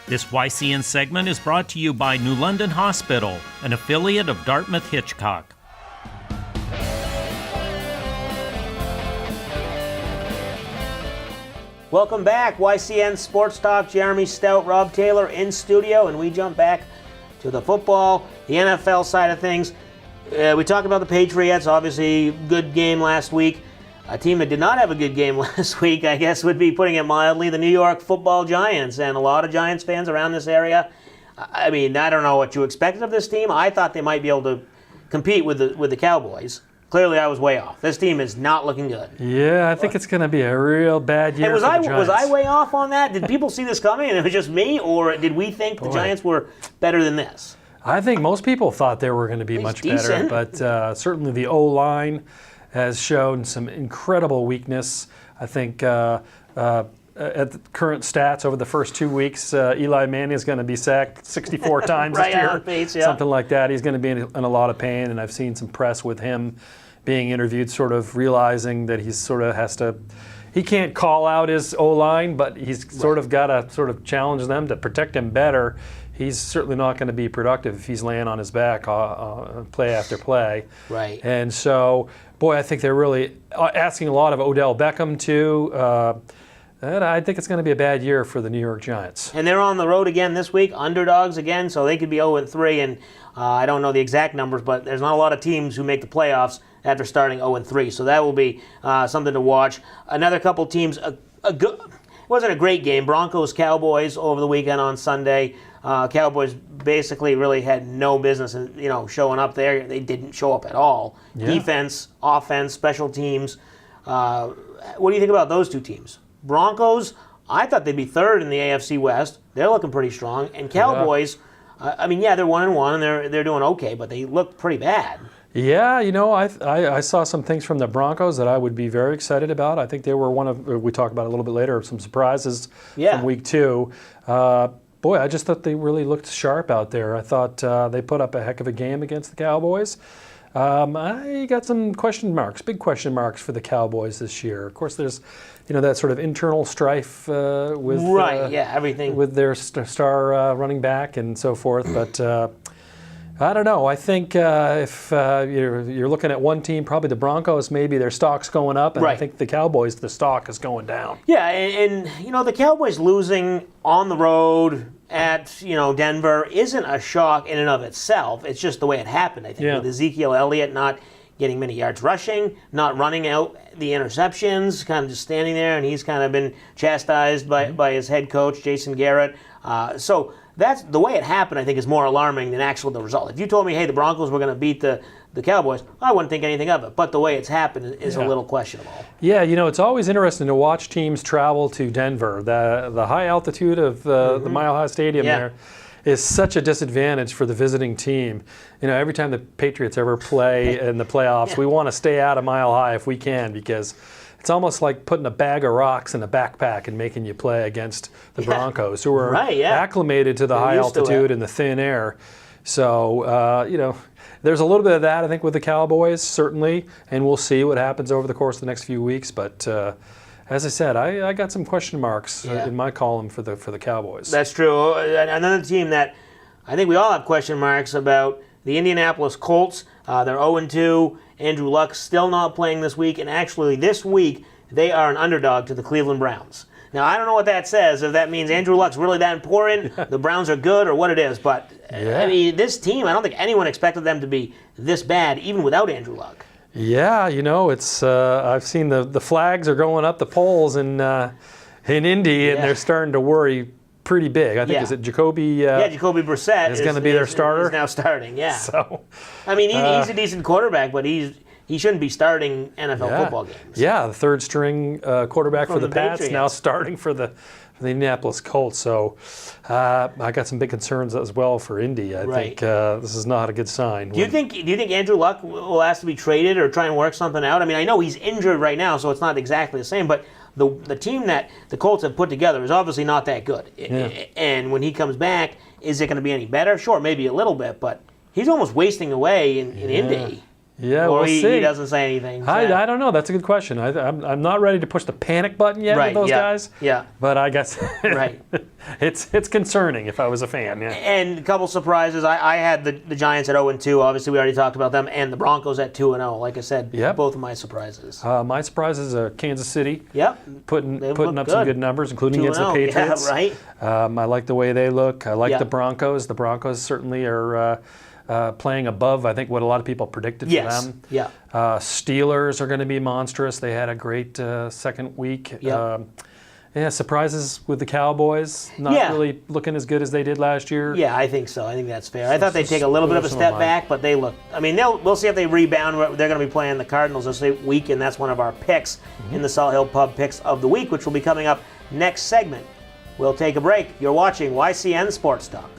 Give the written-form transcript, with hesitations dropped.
This YCN segment is brought to you by New London Hospital, an affiliate of Dartmouth Hitchcock. Welcome back, YCN Sports Talk. Jeremy Stout, Rob Taylor in studio, and we jump back to the football, the NFL side of things. We talked about the Patriots, obviously good game last week. A team that did not have a good game last week, I guess would be putting it mildly, the New York Football Giants, and a lot of Giants fans around this area. I mean, I don't know what you expected of this team. I thought they might be able to compete with the Cowboys. Clearly, I was way off. This team is not looking good. Yeah, I think it's going to be a real bad year for the Giants. Was I way off on that? Did people see this coming and it was just me, or did we think the Giants were better than this? I think most people thought they were going to be much better, but certainly the O-line has shown some incredible weakness. I think at the current stats over the first 2 weeks, Eli Manning is going to be sacked 64 times this year, pace, yeah. Something like that. He's going to be in a lot of pain, and I've seen some press with him being interviewed, sort of realizing that he sort of has to. He can't call out his O-line, but he's sort of got to sort of challenge them to protect him better. He's certainly not going to be productive if he's laying on his back play after play. Right. And so, boy, I think they're really asking a lot of Odell Beckham too. And I think it's going to be a bad year for the New York Giants. And they're on the road again this week, underdogs again, so they could be 0-3. And I don't know the exact numbers, but there's not a lot of teams who make the playoffs after starting 0-3. So that will be something to watch. Another couple teams, it wasn't a great game. Broncos-Cowboys over the weekend on Sunday. Cowboys basically really had no business, showing up there. They didn't show up at all. Yeah. Defense, offense, special teams. What do you think about those two teams? Broncos, I thought they'd be third in the AFC West. They're looking pretty strong. And Cowboys, they're 1-1 and they're doing okay, but they look pretty bad. Yeah, I saw some things from the Broncos that I would be very excited about. I think they were we talk about it a little bit later, some surprises from week 2. Boy, I just thought they really looked sharp out there. I thought they put up a heck of a game against the Cowboys. I got some big question marks for the Cowboys this year. Of course, there's that sort of internal strife with everything with their star running back and so forth. But I don't know. I think if you're looking at one team, probably the Broncos, maybe their stock's going up, and I think the Cowboys, the stock is going down. Yeah, and the Cowboys losing on the road at Denver isn't a shock in and of itself. It's just the way it happened. I think with Ezekiel Elliott not getting many yards rushing, not running out the interceptions, kind of just standing there, and he's kind of been chastised by his head coach, Jason Garrett. So that's the way it happened, I think, is more alarming than actually the result. If you told me, hey, the Broncos were going to beat the Cowboys, I wouldn't think anything of it. But the way it's happened is a little questionable. Yeah, it's always interesting to watch teams travel to Denver. The high altitude of the Mile High Stadium there is such a disadvantage for the visiting team. Every time the Patriots ever play in the playoffs, we want to stay out of Mile High if we can, because it's almost like putting a bag of rocks in a backpack and making you play against the Broncos, who are acclimated to the high altitude and the thin air. So, there's a little bit of that, I think, with the Cowboys, certainly, and we'll see what happens over the course of the next few weeks. But as I said, I got some question marks in my column for the Cowboys. That's true. Another team that I think we all have question marks about, the Indianapolis Colts. They're 0-2. Andrew Luck still not playing this week, and actually this week they are an underdog to the Cleveland Browns. Now, I don't know what that says, if that means Andrew Luck's really that important, the Browns are good, or what it is. But, I mean, this team, I don't think anyone expected them to be this bad, even without Andrew Luck. Yeah, it's I've seen the flags are going up the polls in Indy, and they're starting to worry pretty big. I think is it Jacoby? Jacoby Brissett is going to be their starter. He's now starting. Yeah. So, I mean, he's a decent quarterback, but he shouldn't be starting NFL football games. Yeah, the third string quarterback for the Pats, Patriots. now starting for the Indianapolis Colts. So I got some big concerns as well for Indy. I think this is not a good sign. Do you think Andrew Luck will ask to be traded or try and work something out? I mean, I know he's injured right now, so it's not exactly the same, but the team that the Colts have put together is obviously not that good. And when he comes back, is it going to be any better? Sure, maybe a little bit, but he's almost wasting away in Indy. Yeah, or we'll he see. doesn't say anything. So. I don't know. That's a good question. I'm not ready to push the panic button yet with those guys. Yeah. But I guess Right. it's concerning if I was a fan. Yeah. And a couple surprises. I had the Giants at 0-2. Obviously, we already talked about them, and the Broncos at 2-0. Like I said, both of my surprises. My surprise is Kansas City. Yep. Putting up some good numbers, including against the Patriots. Yeah, right. I like the way they look. I like the Broncos. The Broncos certainly are playing above, I think, what a lot of people predicted for them. Yeah. Steelers are going to be monstrous. They had a great second week. Surprises with the Cowboys. Not really looking as good as they did last year. Yeah, I think so. I think that's fair. I thought they'd take a little bit of a step back, but they look. I mean, we'll see if they rebound. They're going to be playing the Cardinals this week, and that's one of our picks in the Salt Hill Pub Picks of the Week, which will be coming up next segment. We'll take a break. You're watching YCN Sports Talk.